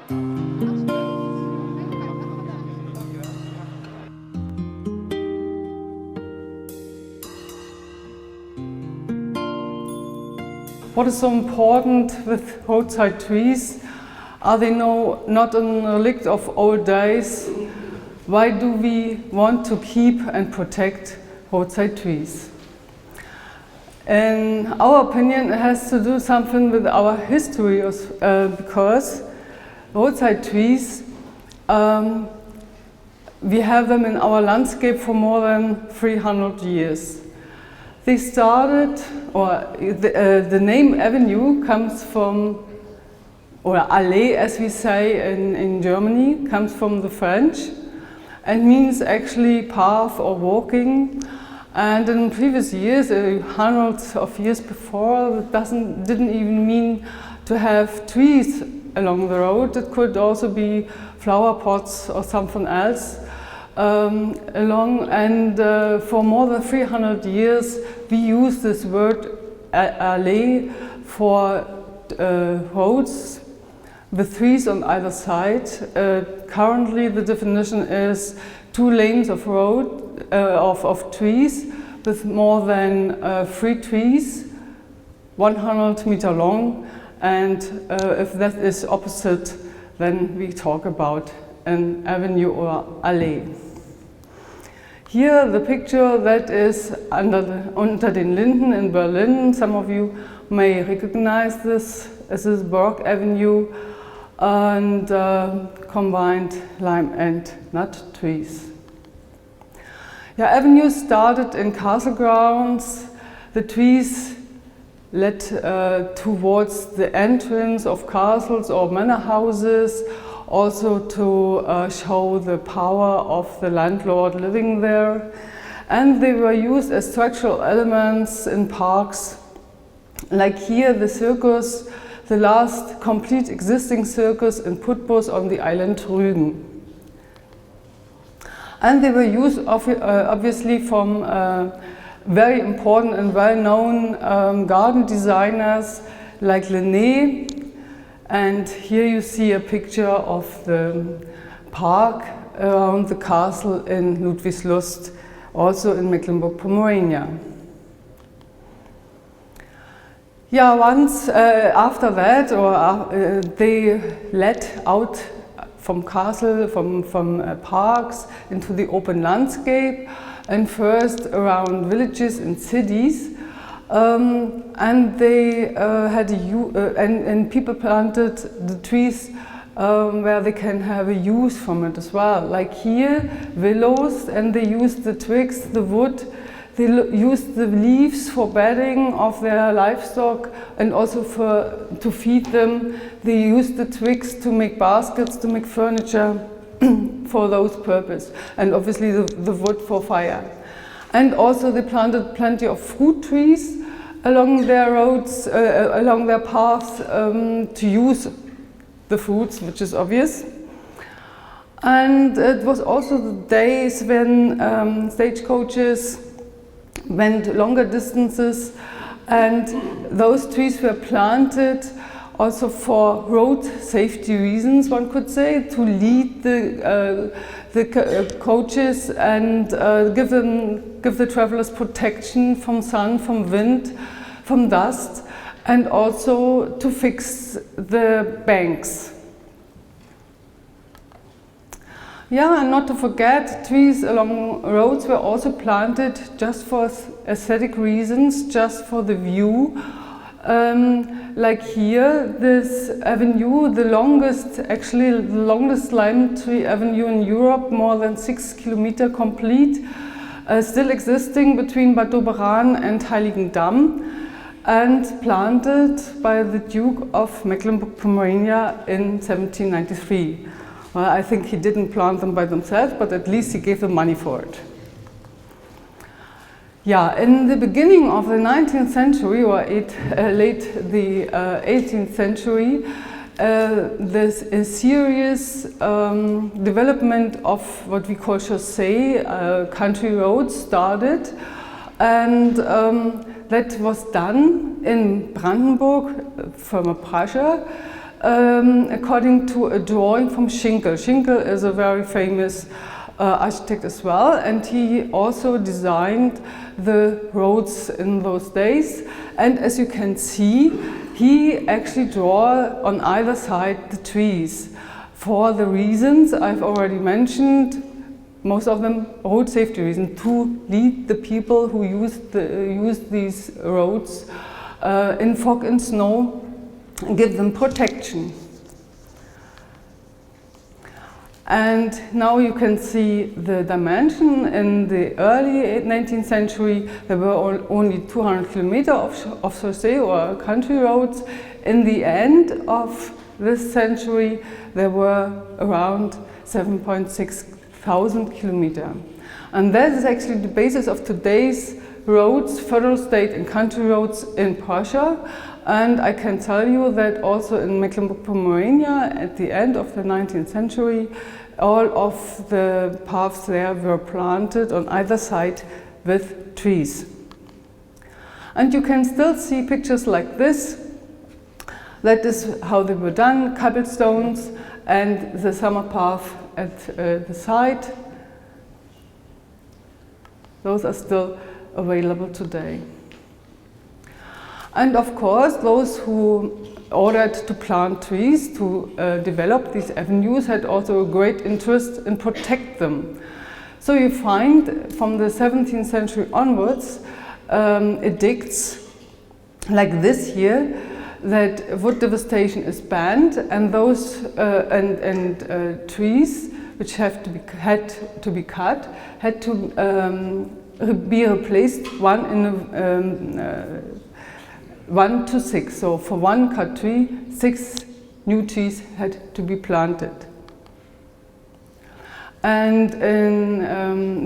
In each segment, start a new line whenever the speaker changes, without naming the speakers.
What is so important with roadside trees? Are they not a relic of old days? Why do we want to keep and protect roadside trees? In our opinion, it has to do something with our history, because roadside trees, we have them in our landscape for more than 300 years. They started, or the name avenue comes from, or allée as we say in Germany, comes from the French and means actually path or walking. And in previous years, hundreds of years before, it didn't even mean to have trees along the road. It could also be flower pots or something else along. And for more than 300 years, we use this word allée for roads with trees on either side. Currently, the definition is 2 lanes of road of trees with more than 3 trees, 100 meter long, and if that is opposite, then we talk about an avenue or allée. Here, the picture that is unter den Linden in Berlin. Some of you may recognize this as is Burke Avenue and combined lime and nut trees. Yeah, avenues started in castle grounds. The trees led towards the entrance of castles or manor houses, also to show the power of the landlord living there. And they were used as structural elements in parks, like here the circus, the last complete existing circus in Putbus on the island Rügen. And they were used obviously from very important and well-known garden designers like Linné. And here you see a picture of the park around the castle in Ludwigslust, also in Mecklenburg-Pomerania. Yeah, once after that, they led out from castle, from parks into the open landscape, and first around villages and cities. And they and people planted the trees where they can have a use from it as well. Like here, willows, and they used the twigs, the wood. They used the leaves for bedding of their livestock and also to feed them. They used the twigs to make baskets, to make furniture for those purposes, and obviously the wood for fire. And also they planted plenty of fruit trees along their roads, along their paths to use the fruits, which is obvious. And it was also the days when stagecoaches went longer distances, and those trees were planted also for road safety reasons, one could say, to lead the coaches and give the travelers protection from sun, from wind, from dust, and also to fix the banks. Yeah, and not to forget, trees along roads were also planted just for aesthetic reasons, just for the view. Like here, this avenue, the longest lime tree avenue in Europe, more than 6 kilometers complete, still existing between Bad Doberan and Heiligendamm, and planted by the Duke of Mecklenburg-Pomerania in 1793. Well, I think he didn't plant them by himself, but at least he gave them money for it. Yeah, in the beginning of the 19th century, or late the 18th century, there's a serious development of what we call chaussee, country roads started, and that was done in Brandenburg from Prussia according to a drawing from Schinkel. Schinkel is a very famous architect as well, and he also designed the roads in those days. And as you can see, he actually draw on either side the trees for the reasons I've already mentioned, most of them road safety reasons, to lead the people who use these roads in fog and snow, and give them protection. And now you can see the dimension. In the early 19th century, there were only 200 kilometers of chaussee or country roads. In the end of this century, there were around 7.6 thousand kilometers. And that is actually the basis of today's roads, federal, state and country roads in Prussia. And I can tell you that also in Mecklenburg-Pomerania at the end of the 19th century, all of the paths there were planted on either side with trees. And you can still see pictures like this. That is how they were done, cobblestones and the summer path at the side. Those are still available today. And of course, those who ordered to plant trees to develop these avenues had also a great interest in protect them. So you find from the 17th century onwards edicts like this here, that wood devastation is banned, and those trees which had to be cut had to be replaced 1 to 6. So for one cut tree, 6 new trees had to be planted. And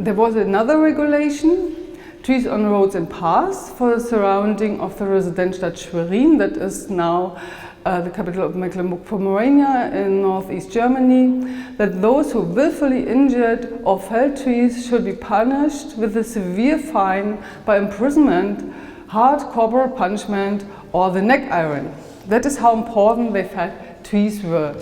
there was another regulation. Trees on roads and paths for the surrounding of the Residenzstadt Schwerin, that is now the capital of Mecklenburg-Pomerania in northeast Germany, that those who willfully injured or felled trees should be punished with a severe fine by imprisonment, hard corporal punishment, or the neck iron. That is how important they felt trees were.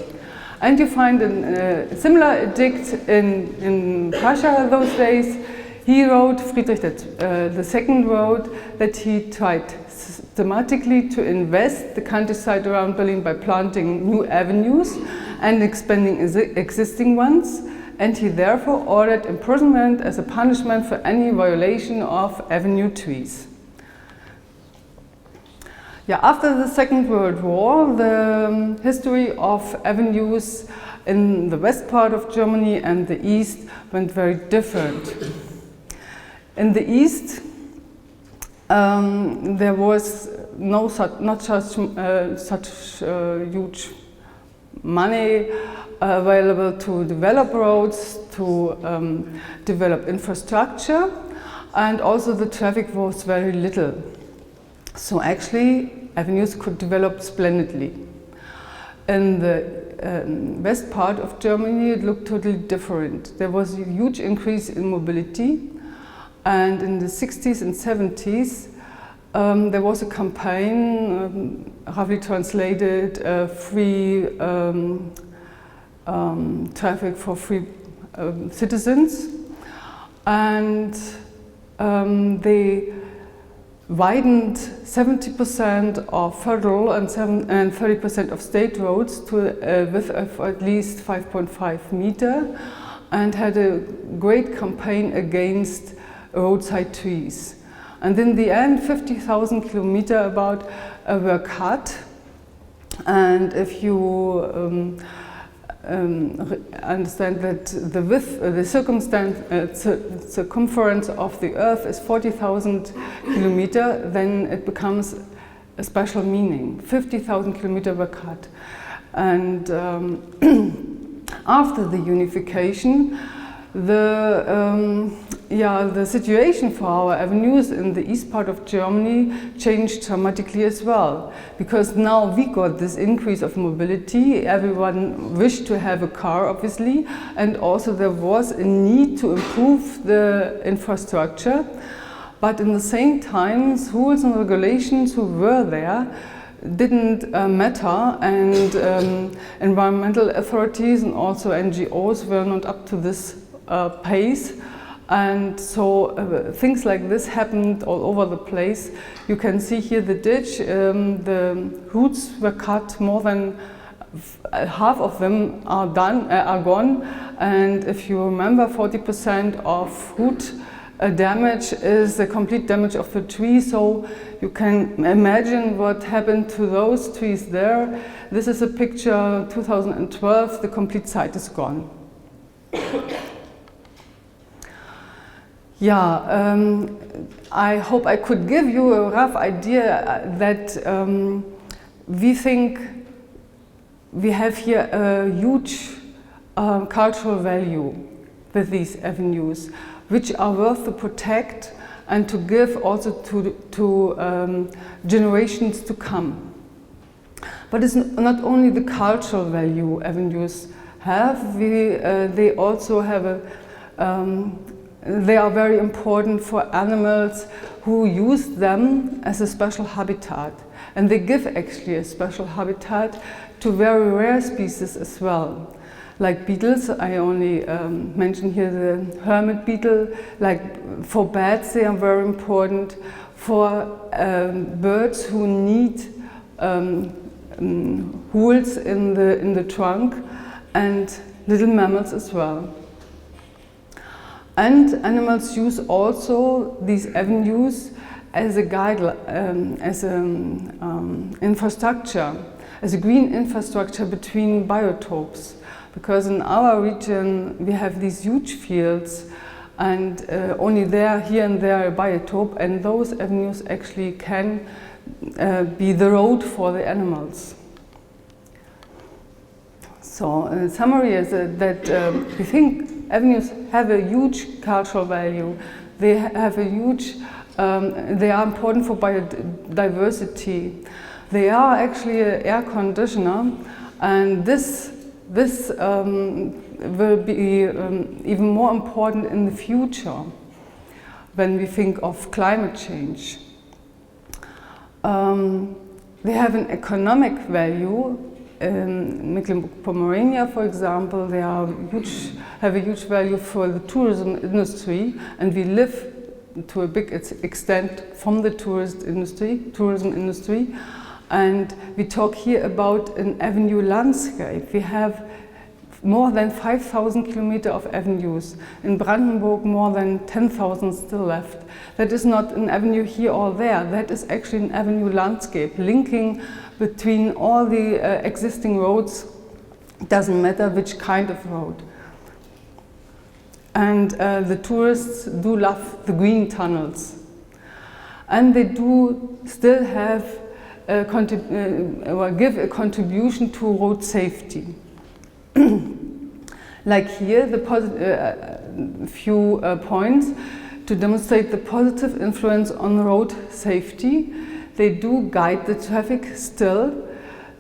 And you find a similar edict in Prussia those days. He wrote, Friedrich II wrote, that he tried systematically to invest the countryside around Berlin by planting new avenues and expanding existing ones, and he therefore ordered imprisonment as a punishment for any violation of avenue trees. Yeah, after the Second World War, the history of avenues in the west part of Germany and the east went very different. In the east, there was not such huge money available to develop roads, to develop infrastructure, and also the traffic was very little. So actually, avenues could develop splendidly. In the west part of Germany, it looked totally different. There was a huge increase in mobility. And in the 60s and 70s, there was a campaign, roughly translated, free traffic for free citizens. And they widened 70% of federal and 30% of state roads to a width of at least 5.5 meters, and had a great campaign against roadside trees. And in the end, 50,000 kilometers about were cut. And if you understand that the width, the circumference of the Earth is 40,000 kilometers, then it becomes a special meaning. 50,000 kilometers were cut. And after the unification, the situation for our avenues in the east part of Germany changed dramatically as well, because now we got this increase of mobility. Everyone wished to have a car, obviously, and also there was a need to improve the infrastructure. But in the same time, rules and regulations who were there didn't matter, and environmental authorities and also NGOs were not up to this pace. And so things like this happened all over the place. You can see here the ditch, the roots were cut, more than half of them are gone. And if you remember, 40% of root damage is the complete damage of the tree. So you can imagine what happened to those trees there. This is a picture 2012, the complete site is gone. Yeah, I hope I could give you a rough idea that we think we have here a huge cultural value with these avenues, which are worth to protect and to give also to generations to come. But it's not only the cultural value avenues have, they also have a they are very important for animals who use them as a special habitat. And they give actually a special habitat to very rare species as well. Like beetles, I only mention here the hermit beetle. Like for bats, they are very important. For birds who need holes in the trunk, and little mammals as well. And animals use also these avenues as a guide, as an infrastructure, as a green infrastructure between biotopes. Because in our region we have these huge fields, and only here and there a biotope, and those avenues actually can be the road for the animals. So in summary is that we think avenues have a huge cultural value. They have a huge, they are important for biodiversity. They are actually an air conditioner, and this will be even more important in the future when we think of climate change. They have an economic value. In Mecklenburg-Pomerania, for example, they have a huge value for the tourism industry, and we live to a big extent from the tourism industry. And we talk here about an avenue landscape. We have more than 5,000 kilometers of avenues. In Brandenburg, more than 10,000 still left. That is not an avenue here or there. That is actually an avenue landscape linking between all the existing roads. It doesn't matter which kind of road. And the tourists do love the green tunnels. And they do still have give a contribution to road safety. Like here, the few points to demonstrate the positive influence on road safety. They do guide the traffic still.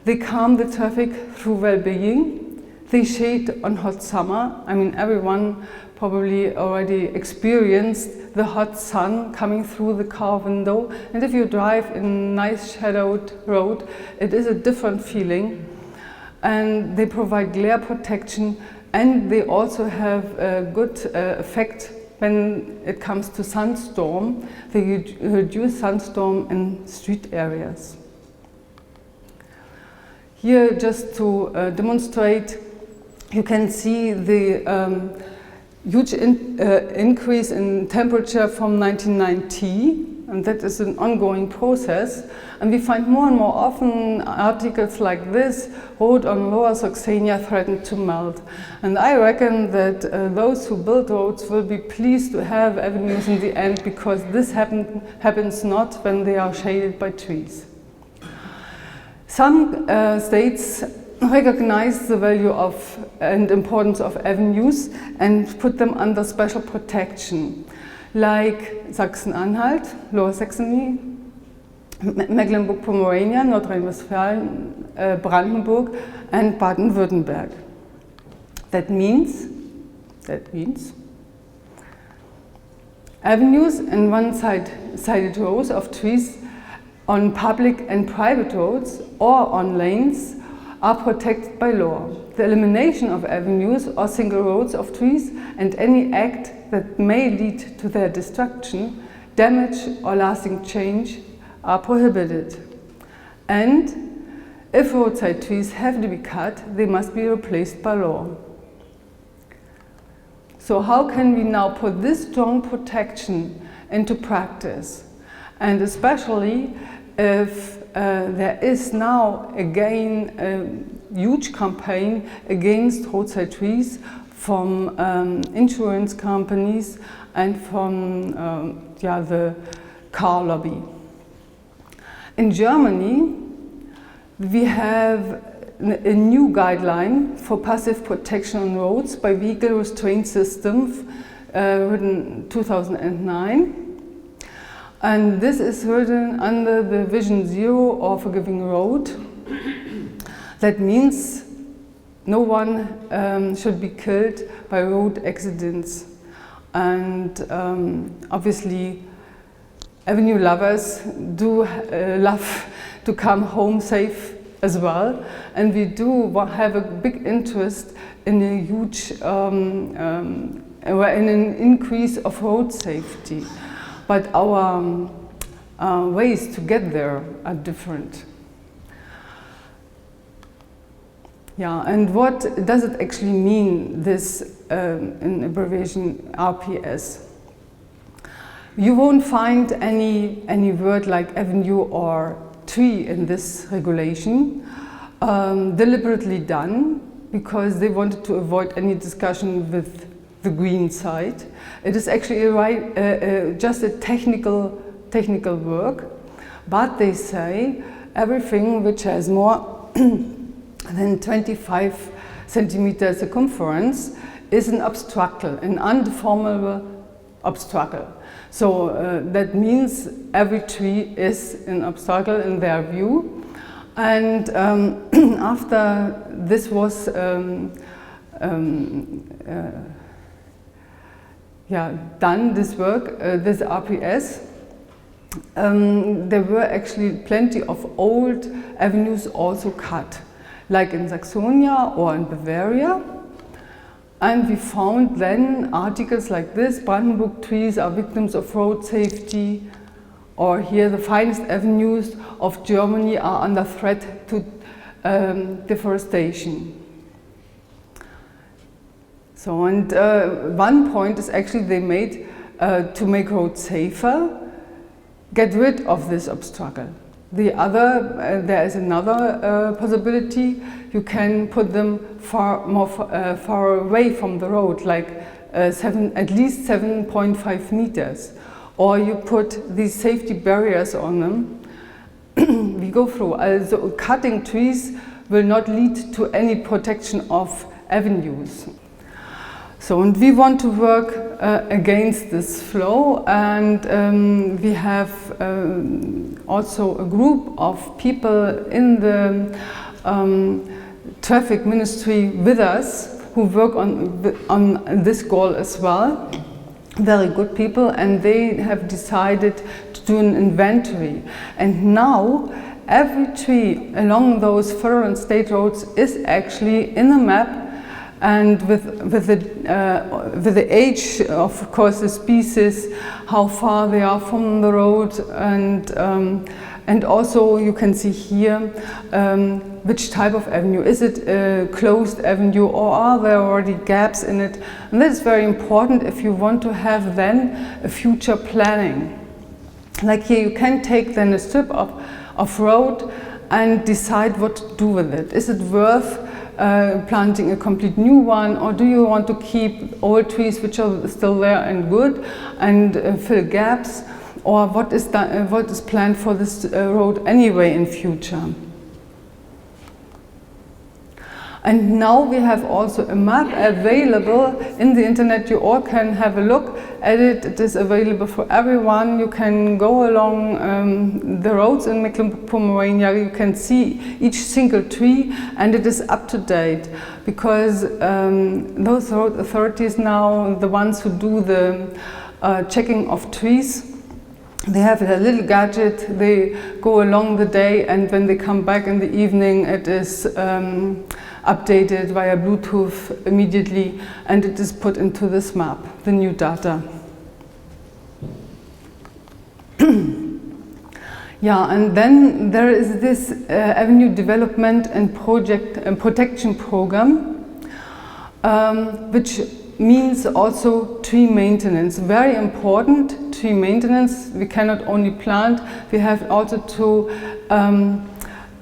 They calm the traffic through well-being. They shade on hot summer. I mean, everyone probably already experienced the hot sun coming through the car window. And if you drive in a nice shadowed road, it is a different feeling. And they provide glare protection, and they also have a good effect when it comes to sunstorm. They reduce sunstorm in street areas. Here, just to demonstrate, you can see the huge increase in temperature from 1990, and that is an ongoing process. And we find more and more often articles like this: road on Lower Saxenia threatened to melt. And I reckon that those who build roads will be pleased to have avenues in the end, because this happens not when they are shaded by trees. Some states recognize the value of and importance of avenues and put them under special protection, like Sachsen-Anhalt, Lower Saxony, Mecklenburg-Pomerania, North Rhine-Westphalia, Brandenburg, and Baden-Württemberg. That means avenues and one-sided rows of trees on public and private roads or on lanes are protected by law. The elimination of avenues or single rows of trees and any act that may lead to their destruction, damage or lasting change are prohibited. And if roadside trees have to be cut, they must be replaced by law. So how can we now put this strong protection into practice? And especially if there is now again a huge campaign against roadside trees from insurance companies and from the car lobby. In Germany, we have a new guideline for passive protection on roads by vehicle restraint systems written in 2009. And this is written under the Vision Zero or Forgiving Road. That means no one should be killed by road accidents. And obviously, avenue lovers do love to come home safe as well. And we do have a big interest in a huge, in an increase of road safety. But our ways to get there are different. Yeah, and what does it actually mean, this in abbreviation RPS? You won't find any word like avenue or tree in this regulation, deliberately done because they wanted to avoid any discussion with the green side. It is actually just a technical work, but they say everything which has more than 25 centimeters circumference is an obstacle, an undeformable obstacle. So that means every tree is an obstacle in their view. And after this was done, this work, this RPS, there were actually plenty of old avenues also cut, like in Saxonia or in Bavaria. And we found then articles like this: Brandenburg trees are victims of road safety, or here the finest avenues of Germany are under threat to deforestation. So, and one point is actually they made to make roads safer, get rid of this obstacle. The other, there is another possibility. You can put them far away from the road, like at least 7.5 meters. Or you put these safety barriers on them. We go through. Also, cutting trees will not lead to any protection of avenues. So, and we want to work against this flow, and we have also a group of people in the traffic ministry with us who work on this goal as well. Very good people, and they have decided to do an inventory. And now every tree along those federal and state roads is actually in a map, and with the age, of course, the species, how far they are from the road, and also you can see here which type of avenue. Is it a closed avenue, or are there already gaps in it? And that is very important if you want to have then a future planning. Like here, you can take then a strip of road and decide what to do with it. Is it worth planting a complete new one, or do you want to keep old trees which are still there and good and fill gaps, or what is planned for this road anyway in future? And now we have also a map available in the internet. You all can have a look at it. It is available for everyone. You can go along the roads in Mecklenburg-Pomerania. You can see each single tree, and it is up to date, because those road authorities now, the ones who do the checking of trees, They have a little gadget, they go along the day, and when they come back in the evening it is updated via Bluetooth immediately, and it is put into this map, the new data. Yeah, and then there is this avenue development and project and protection program, which means also tree maintenance. Very important, tree maintenance. We cannot only plant, we have also to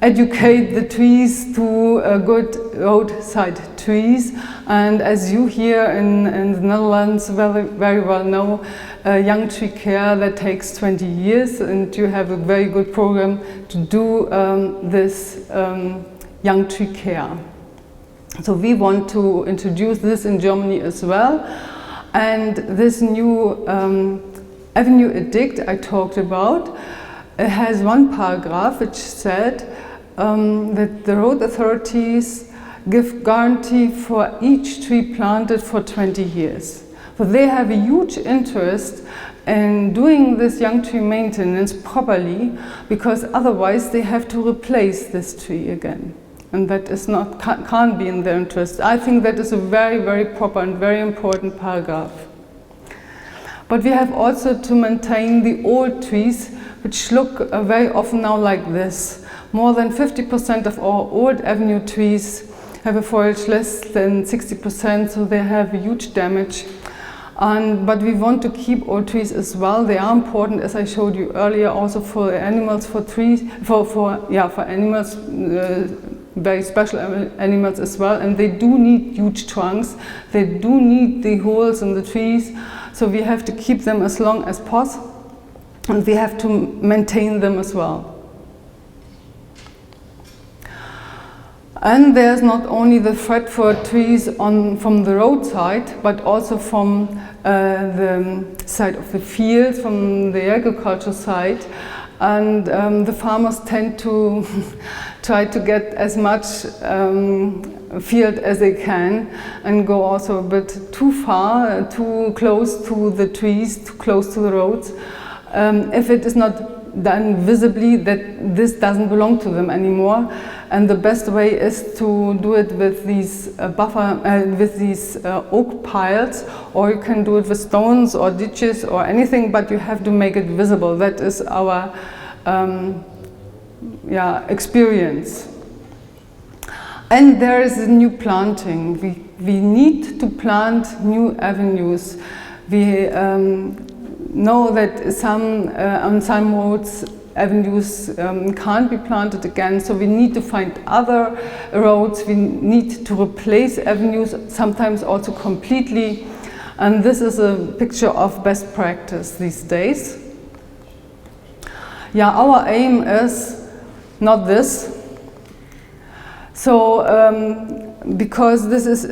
educate the trees to good roadside trees. And as you here in the Netherlands very well know, young tree care that takes 20 years, and you have a very good program to do this young tree care. So we want to introduce this in Germany as well. And this new avenue edict I talked about, it has one paragraph which said that the road authorities give guarantee for each tree planted for 20 years. So they have a huge interest in doing this young tree maintenance properly, because otherwise they have to replace this tree again. And that is not, can't be in their interest. I think that is a very, very proper and very important paragraph. But we have also to maintain the old trees, which look very often now like this. More than 50% of our old avenue trees have a foliage less than 60%, so they have huge damage. But we want to keep old trees as well. They are important, as I showed you earlier, also for animals, for trees, for animals, very special animals as well. And they do need huge trunks. They do need the holes in the trees. So we have to keep them as long as possible, and we have to maintain them as well. And there's not only the threat for trees from the roadside, but also from the side of the field, from the agriculture side. And the farmers tend to try to get as much field as they can, and go also a bit too far, too close to the trees, too close to the roads. If it is not done visibly, that this doesn't belong to them anymore. And the best way is to do it with these oak piles, or you can do it with stones or ditches or anything, but you have to make it visible. That is our experience. And there is a new planting. We need to plant new avenues. We know that on some roads avenues can't be planted again, so we need to find other roads. We need to replace avenues, sometimes also completely. And this is a picture of best practice these days. Yeah, our aim is not this. So, because this is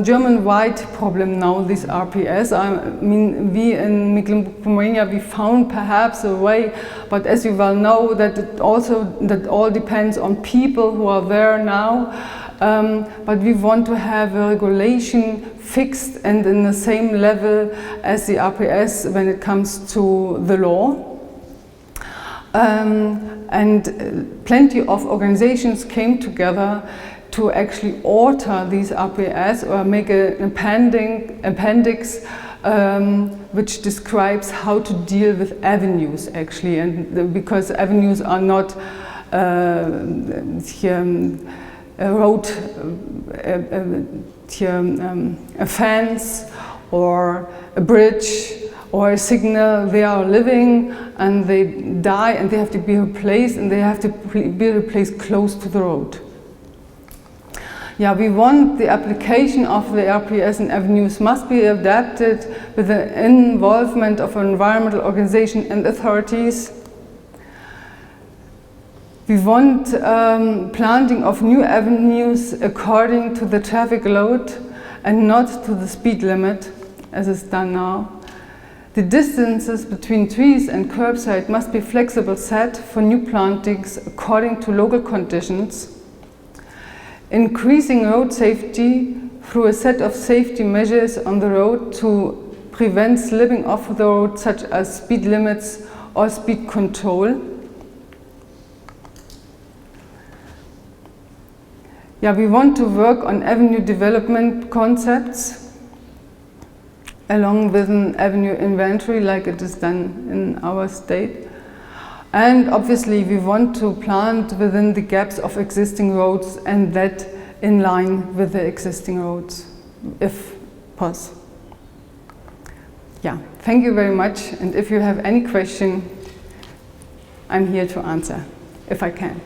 German-wide problem now, this RPS. I mean, we in Mecklenburg-Vorpommern, we found perhaps a way, but as you well know, that all depends on people who are there now. But we want to have a regulation fixed and in the same level as the RPS when it comes to the law. And plenty of organizations came together to actually alter these RPS or make an appendix which describes how to deal with avenues actually, and because avenues are not a fence or a bridge or a signal. They are living and they die and they have to be replaced, and they have to be replaced close to the road. Yeah, we want the application of the RPS and avenues must be adapted with the involvement of environmental organizations and authorities. We want planting of new avenues according to the traffic load and not to the speed limit, as is done now. The distances between trees and curbside must be flexible set for new plantings according to local conditions. Increasing road safety through a set of safety measures on the road to prevent slipping off the road, such as speed limits or speed control. Yeah, we want to work on avenue development concepts along with an avenue inventory like it is done in our state. And obviously we want to plant within the gaps of existing roads and that in line with the existing roads, if possible. Yeah, thank you very much, and if you have any question, I'm here to answer, if I can.